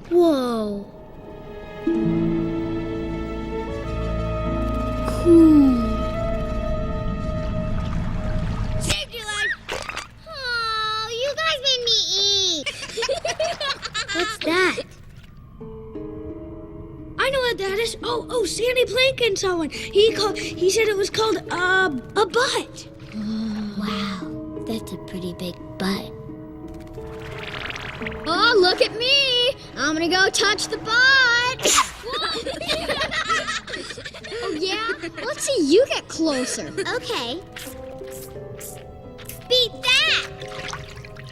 Whoa. Cool. Saved your life. Oh, you guys made me eat. What's that? I know what that is. Oh, Sandy Plankton saw one. He said it was called a butt. Wow, that's a pretty big butt. Oh, look at me! I'm gonna go touch the butt! Oh, yeah? Let's see you get closer. Okay. Beat that!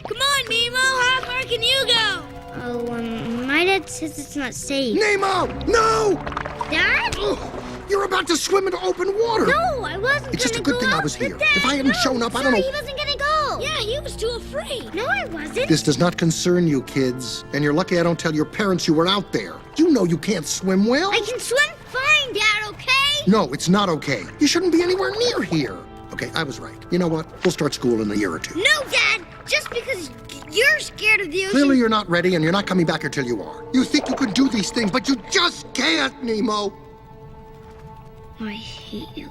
Come on, Nemo. How far can you go? Oh, my dad says it's not safe. Nemo! No! Dad? Ugh, you're about to swim into open water. No, I wasn't It's just a gonna good thing go I was out with here. Dad. If I hadn't shown up, I don't Sorry, know. he wasn't gonna go. Yeah, he was too afraid. No, I wasn't. This does not concern you, kids. And you're lucky I don't tell your parents you were out there. You know you can't swim well. I can swim fine, Dad, okay? No, it's not okay. You shouldn't be anywhere near here. Okay, I was right. You know what? We'll start school in a year or two. No, Dad! Just because you're scared of the ocean. Clearly you're not ready, and you're not coming back here till you are. You think you can do these things, but you just can't, Nemo. I hate you.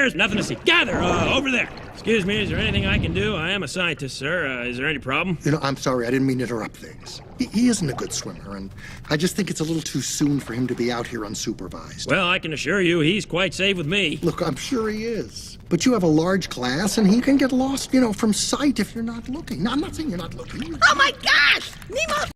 There's nothing to see. Gather over there. Excuse me, is there anything I can do? I am a scientist, sir. Is there any problem? You know, I'm sorry, I didn't mean to interrupt things. He isn't a good swimmer, and I just think it's a little too soon for him to be out here unsupervised. Well, I can assure you he's quite safe with me. Look, I'm sure he is. But you have a large class, and he can get lost, from sight if you're not looking. No, I'm not saying you're not looking. Oh my gosh! Nemo!